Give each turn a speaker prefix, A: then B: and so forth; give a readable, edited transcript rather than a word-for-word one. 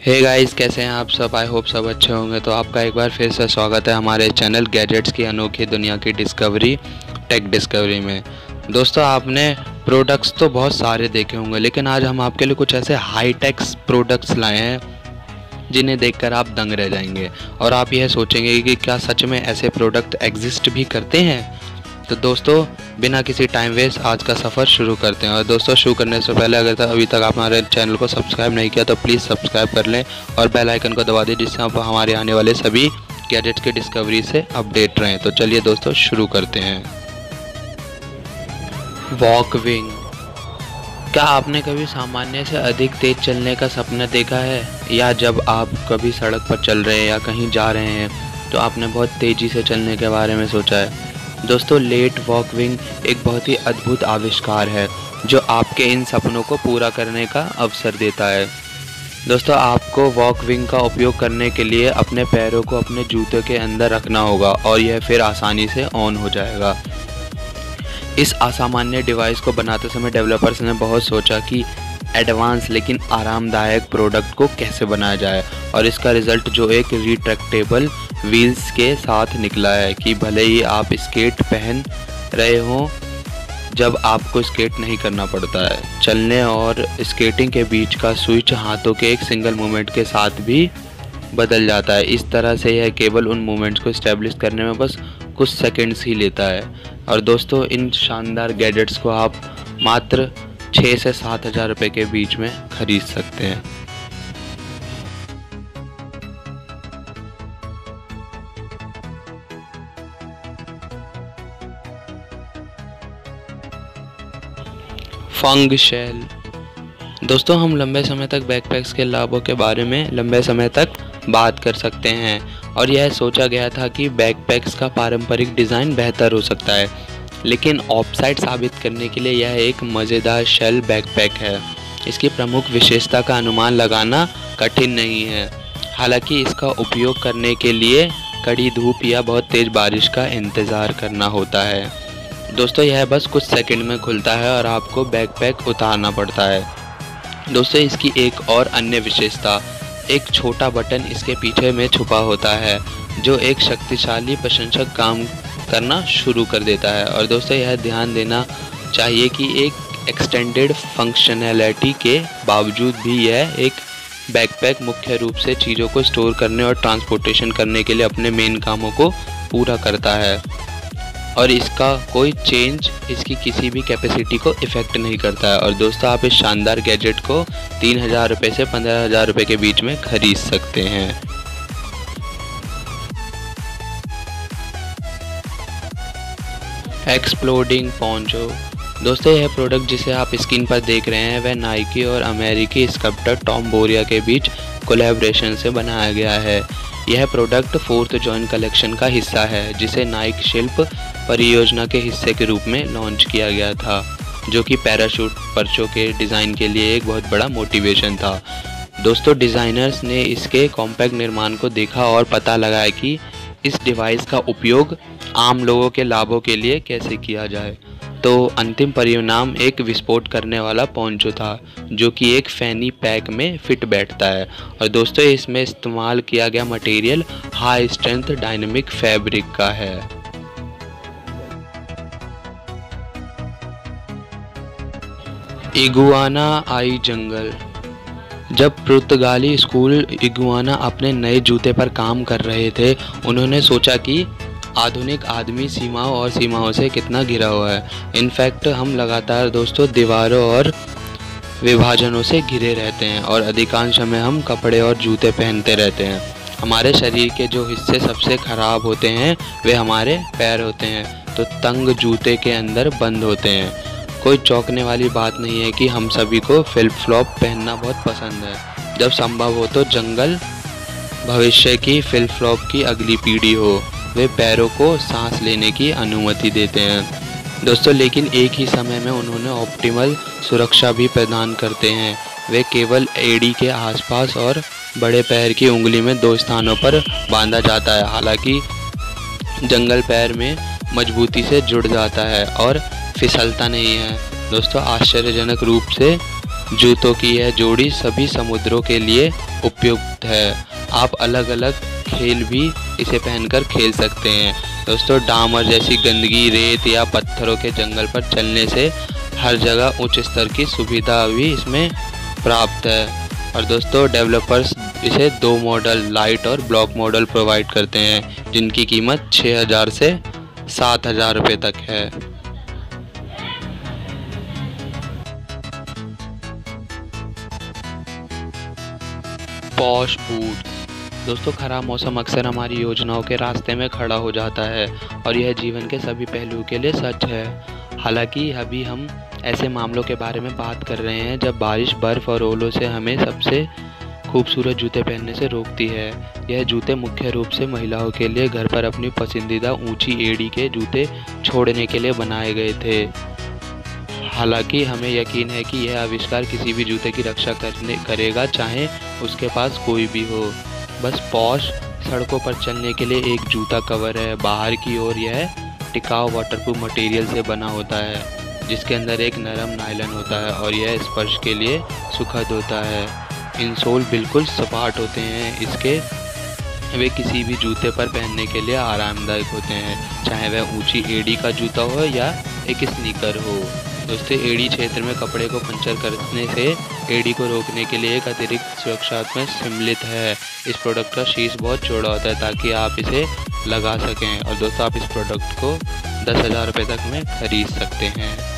A: Hey guys, कैसे हैं आप सब। आई होप सब अच्छे होंगे। तो आपका एक बार फिर से स्वागत है हमारे चैनल गैजेट्स की अनोखी दुनिया की डिस्कवरी टेक डिस्कवरी में। दोस्तों, आपने प्रोडक्ट्स तो बहुत सारे देखे होंगे, लेकिन आज हम आपके लिए कुछ ऐसे हाई टेक्स प्रोडक्ट्स लाए हैं जिन्हें देखकर आप दंग रह जाएंगे और आप यह सोचेंगे कि क्या सच में ऐसे प्रोडक्ट एग्जिस्ट भी करते हैं। तो दोस्तों, बिना किसी टाइम वेस्ट आज का सफ़र शुरू करते हैं। और दोस्तों, शुरू करने से पहले अगर अभी तक आप हमारे चैनल को सब्सक्राइब नहीं किया तो प्लीज़ सब्सक्राइब कर लें और बेल आइकन को दबा दें, जिससे आप हमारे आने वाले सभी गैजेट्स की डिस्कवरी से अपडेट रहें। तो चलिए दोस्तों, शुरू करते हैं। वॉकविंग। क्या आपने कभी सामान्य से अधिक तेज चलने का सपना देखा है, या जब आप कभी सड़क पर चल रहे हैं या कहीं जा रहे हैं तो आपने बहुत तेज़ी से चलने के बारे में सोचा है। दोस्तों, लेट वॉकविंग एक बहुत ही अद्भुत आविष्कार है जो आपके इन सपनों को पूरा करने का अवसर देता है। दोस्तों, आपको वॉकविंग का उपयोग करने के लिए अपने पैरों को अपने जूते के अंदर रखना होगा और यह फिर आसानी से ऑन हो जाएगा। इस असामान्य डिवाइस को बनाते समय डेवलपर्स ने बहुत सोचा कि एडवांस लेकिन आरामदायक प्रोडक्ट को कैसे बनाया जाए, और इसका रिज़ल्ट जो एक रिट्रैक्टेबल व्हील्स के साथ निकला है कि भले ही आप स्केट पहन रहे हों, जब आपको स्केट नहीं करना पड़ता है। चलने और स्केटिंग के बीच का स्विच हाथों के एक सिंगल मूवमेंट के साथ भी बदल जाता है। इस तरह से यह केवल उन मूवमेंट्स को इस्टेब्लिश करने में बस कुछ सेकंड्स ही लेता है। और दोस्तों, इन शानदार गैजेट्स को आप मात्र 6 से 7 हज़ार रुपये के बीच में खरीद सकते हैं। फंग शेल। दोस्तों, हम लंबे समय तक बैकपैक्स के लाभों के बारे में लंबे समय तक बात कर सकते हैं, और यह सोचा गया था कि बैकपैक्स का पारंपरिक डिज़ाइन बेहतर हो सकता है, लेकिन ऑफसाइड साबित करने के लिए यह एक मज़ेदार शेल बैकपैक है। इसकी प्रमुख विशेषता का अनुमान लगाना कठिन नहीं है, हालांकि इसका उपयोग करने के लिए कड़ी धूप या बहुत तेज़ बारिश का इंतज़ार करना होता है। दोस्तों, यह बस कुछ सेकंड में खुलता है और आपको बैकपैक उतारना पड़ता है। दोस्तों, इसकी एक और अन्य विशेषता, एक छोटा बटन इसके पीछे में छुपा होता है जो एक शक्तिशाली प्रशंसक काम करना शुरू कर देता है। और दोस्तों, यह ध्यान देना चाहिए कि एक एक्सटेंडेड फंक्शनैलिटी के बावजूद भी यह एक बैकपैक मुख्य रूप से चीज़ों को स्टोर करने और ट्रांसपोर्टेशन करने के लिए अपने मेन कामों को पूरा करता है, और इसका कोई चेंज इसकी किसी भी कैपेसिटी को इफ़ेक्ट नहीं करता है। और दोस्तों, आप इस शानदार गैजेट को 3,000 रुपये से 15,000 रुपये के बीच में खरीद सकते हैं। Exploding poncho. दोस्तों, यह प्रोडक्ट जिसे आप स्क्रीन पर देख रहे हैं वह नाइकी और अमेरिकी स्कल्प्टर टॉम बोरिया के बीच कोलैबोरेशन से बनाया गया है। यह प्रोडक्ट 4th जॉइंट कलेक्शन का हिस्सा है, जिसे नाइक शिल्प परियोजना के हिस्से के रूप में लॉन्च किया गया था, जो कि पैराशूट पर्चों के डिज़ाइन के लिए एक बहुत बड़ा मोटिवेशन था। दोस्तों, डिज़ाइनर्स ने इसके कॉम्पैक्ट निर्माण को देखा और पता लगाया कि इस डिवाइस का उपयोग आम लोगों के लाभों के लिए कैसे किया जाए। तो अंतिम परिणाम एक विस्फोट करने वाला पोंचो था, जो कि एक फैनी पैक में फिट बैठता है। और दोस्तों, इसमें इस्तेमाल किया गया material high strength dynamic fabric का है। इगुआना आई जंगल। जब पुर्तगाली स्कूल इगुआना अपने नए जूते पर काम कर रहे थे, उन्होंने सोचा कि आधुनिक आदमी सीमाओं और सीमाओं से कितना घिरा हुआ है। इनफैक्ट हम लगातार दोस्तों दीवारों और विभाजनों से घिरे रहते हैं, और अधिकांश समय हम कपड़े और जूते पहनते रहते हैं। हमारे शरीर के जो हिस्से सबसे ख़राब होते हैं वे हमारे पैर होते हैं, तो तंग जूते के अंदर बंद होते हैं। कोई चौंकने वाली बात नहीं है कि हम सभी को फ्लिप फ्लॉप पहनना बहुत पसंद है। जब संभव हो तो जंगल भविष्य की फ्लिप फ्लॉप की अगली पीढ़ी हो, वे पैरों को सांस लेने की अनुमति देते हैं दोस्तों, लेकिन एक ही समय में उन्होंने ऑप्टिमल सुरक्षा भी प्रदान करते हैं। वे केवल एड़ी के आसपास और बड़े पैर की उंगली में 2 स्थानों पर बांधा जाता है। हालांकि जंगल पैर में मजबूती से जुड़ जाता है और फिसलता नहीं है। दोस्तों, आश्चर्यजनक रूप से जूतों की यह जोड़ी सभी समुद्रों के लिए उपयुक्त है। आप अलग अलग खेल भी इसे पहनकर खेल सकते हैं। दोस्तों, डामर जैसी गंदगी, रेत या पत्थरों के जंगल पर चलने से हर जगह उच्च स्तर की सुविधा भी इसमें प्राप्त है। और दोस्तों, डेवलपर्स इसे 2 मॉडल, लाइट और ब्लॉक मॉडल प्रोवाइड करते हैं, जिनकी कीमत 6000 से 7000 रुपये तक है। Posh boot. दोस्तों, खराब मौसम अक्सर हमारी योजनाओं के रास्ते में खड़ा हो जाता है और यह जीवन के सभी पहलुओं के लिए सच है। हालांकि अभी हम ऐसे मामलों के बारे में बात कर रहे हैं जब बारिश, बर्फ़ और ओलों से हमें सबसे खूबसूरत जूते पहनने से रोकती है। यह जूते मुख्य रूप से महिलाओं के लिए घर पर अपनी पसंदीदा ऊंची एड़ी के जूते छोड़ने के लिए बनाए गए थे। हालांकि हमें यकीन है कि यह आविष्कार किसी भी जूते की रक्षा करेगा, चाहे उसके पास कोई भी हो। बस पॉश सड़कों पर चलने के लिए एक जूता कवर है। बाहर की ओर यह टिकाऊ वाटरप्रूफ मटेरियल से बना होता है, जिसके अंदर एक नरम नायलॉन होता है और यह स्पर्श के लिए सुखद होता है। इंसोल बिल्कुल सपाट होते हैं। वे किसी भी जूते पर पहनने के लिए आरामदायक होते हैं, चाहे वह ऊंची एड़ी का जूता हो या एक स्नीकर हो। दोस्तों, एड़ी क्षेत्र में कपड़े को पंचर करने से एड़ी को रोकने के लिए एक अतिरिक्त सुरक्षात्मक सम्मिलित है। इस प्रोडक्ट का शीर्ष बहुत चौड़ा होता है ताकि आप इसे लगा सकें। और दोस्तों, आप इस प्रोडक्ट को 10,000 रुपये तक में खरीद सकते हैं।